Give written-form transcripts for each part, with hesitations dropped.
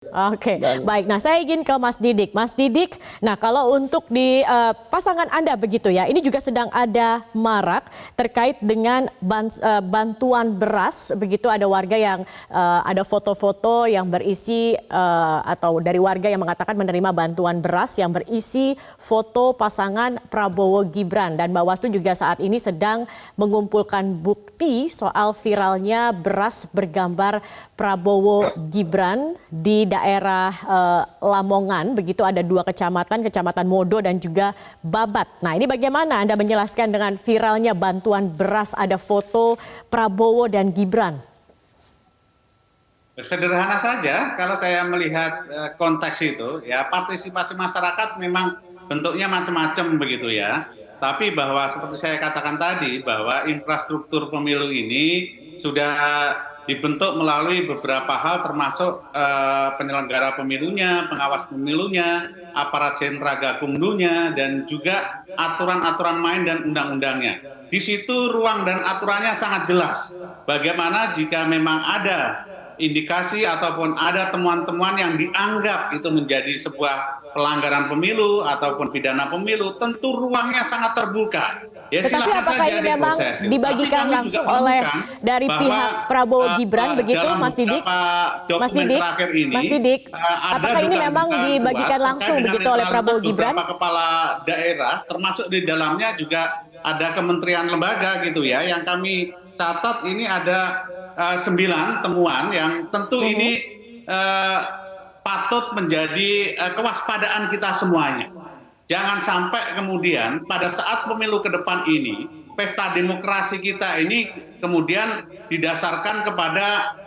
Oke, Dan baik. Nah, saya ingin ke Mas Didik. Mas Didik, nah kalau untuk di pasangan Anda begitu ya, ini juga sedang ada marak terkait dengan bantuan beras. Begitu ada warga yang ada foto-foto yang berisi atau dari warga yang mengatakan menerima bantuan beras yang berisi foto pasangan Prabowo Gibran. Dan Bawaslu juga saat ini sedang mengumpulkan bukti soal viralnya beras bergambar Prabowo Gibran di daerah Lamongan, begitu ada 2 kecamatan, Kecamatan Modo dan juga Babat. Nah, ini bagaimana Anda menjelaskan dengan viralnya bantuan beras ada foto Prabowo dan Gibran? Sederhana saja kalau saya melihat konteks itu, ya partisipasi masyarakat memang bentuknya macam-macam begitu ya. Tapi bahwa seperti saya katakan tadi bahwa infrastruktur pemilu ini sudah dibentuk melalui beberapa hal termasuk penyelenggara pemilunya, pengawas pemilunya, aparat sentra gakumdunya, dan juga aturan-aturan main dan undang-undangnya. Di situ ruang dan aturannya sangat jelas. Bagaimana jika memang ada indikasi ataupun ada temuan-temuan yang dianggap itu menjadi sebuah pelanggaran pemilu ataupun pidana pemilu, tentu ruangnya sangat terbuka. Ya, Tetapi apakah ini memang dibagikan langsung oleh dari pihak Prabowo Gibran begitu, Mas Didik? Mas Didik, apakah ini memang dibagikan langsung begitu oleh Prabowo Gibran? Beberapa kepala daerah, termasuk di dalamnya juga ada kementerian lembaga gitu ya, yang kami catat ini ada 9 temuan yang tentu ini patut menjadi kewaspadaan kita semuanya. Jangan sampai kemudian pada saat pemilu ke depan ini, pesta demokrasi kita ini kemudian didasarkan kepada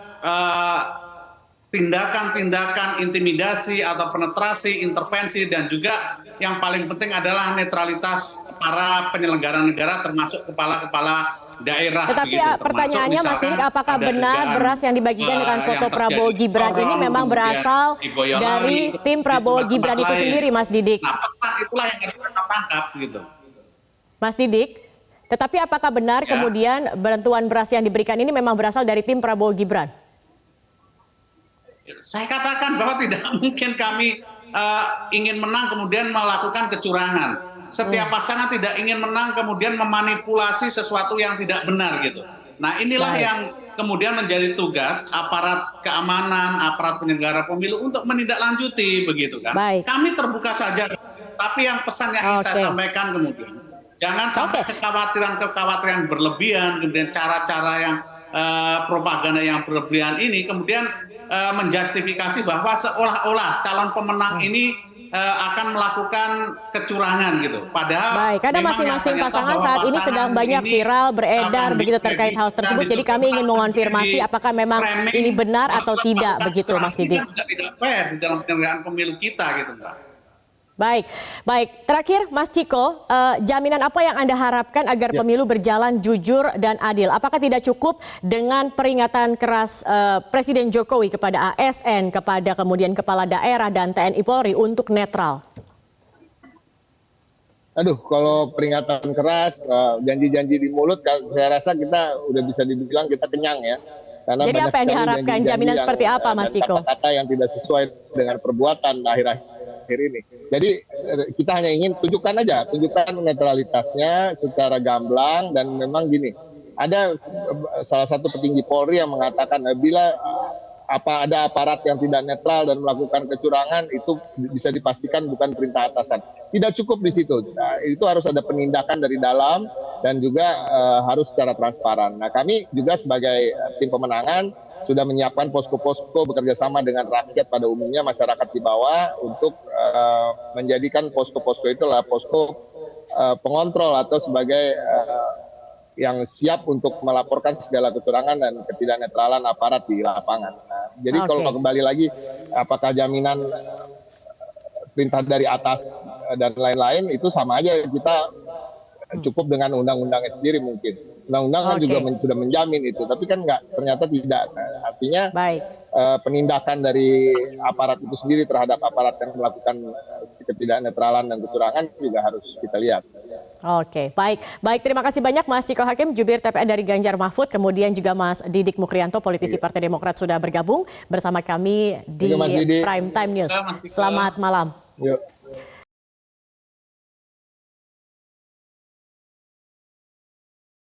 tindakan-tindakan intimidasi atau penetrasi, intervensi, dan juga yang paling penting adalah netralitas para penyelenggara negara termasuk kepala-kepala daerah. Tetapi pertanyaannya Mas Didik, apakah benar beras yang dibagikan dengan foto Prabowo Gibran ini memang berasal dari tim Prabowo Gibran itu sendiri, Mas Didik? Nah, pesan itulah yang harus kita tangkap gitu. Mas Didik, tetapi apakah benar kemudian bantuan beras yang diberikan ini memang berasal dari tim Prabowo Gibran? Saya katakan bahwa tidak mungkin kami ingin menang kemudian melakukan kecurangan. Setiap pasangan tidak ingin menang kemudian memanipulasi sesuatu yang tidak benar gitu. Nah, inilah yang kemudian menjadi tugas aparat keamanan, aparat penyelenggara pemilu untuk menindaklanjuti begitu kan. Kami terbuka saja, tapi yang pesan yang ingin saya sampaikan kemudian jangan sampai kekhawatiran-kekhawatiran berlebihan, kemudian cara-cara yang propaganda yang berlebihan ini kemudian menjustifikasi bahwa seolah-olah calon pemenang ini akan melakukan kecurangan gitu. Padahal karena masing-masing pasangan saat ini sedang banyak viral beredar begitu terkait hal tersebut. Jadi kami ingin mengonfirmasi apakah memang ini benar atau tidak begitu, Mas Didik. Tidak fair di dalam penyelenggaraan pemilu kita gitu, Mbak. Baik. Terakhir, Mas Ciko, jaminan apa yang Anda harapkan agar pemilu berjalan jujur dan adil? Apakah tidak cukup dengan peringatan keras Presiden Jokowi kepada ASN, kepada kemudian kepala daerah dan TNI Polri untuk netral? Aduh, kalau peringatan keras, janji-janji di mulut, saya rasa kita udah bisa dibilang kita kenyang ya. Karena jadi apa yang diharapkan? Jaminan seperti apa, Mas Ciko? Kata-kata yang tidak sesuai dengan perbuatan akhir-akhir ini. Jadi kita hanya ingin tunjukkan netralitasnya secara gamblang, dan memang gini, ada salah satu petinggi Polri yang mengatakan bila ada aparat yang tidak netral dan melakukan kecurangan itu bisa dipastikan bukan perintah atasan. Tidak cukup di situ. Nah, itu harus ada penindakan dari dalam dan juga harus secara transparan. Nah, kami juga sebagai tim pemenangan sudah menyiapkan posko-posko bekerjasama dengan rakyat pada umumnya, masyarakat di bawah, untuk menjadikan posko-posko itulah posko pengontrol atau sebagai yang siap untuk melaporkan segala kecurangan dan ketidaknetralan aparat di lapangan. Nah, jadi kalau kembali lagi, apakah jaminan perintah dari atas dan lain-lain itu sama aja, kita cukup dengan undang-undangnya sendiri mungkin. Undang-undang kan juga sudah menjamin itu, tapi kan ternyata tidak. Nah, artinya penindakan dari aparat itu sendiri terhadap aparat yang melakukan ketidaknetralan dan kecurangan juga harus kita lihat. Oke, baik. Baik, terima kasih banyak Mas Ciko Hakim, jubir TPN dari Ganjar Mahfud, kemudian juga Mas Didik Mukrianto, politisi Partai Demokrat sudah bergabung bersama kami di Oke, Mas Didik. Prime Time News. Mas Ciko. Selamat malam. Yuk.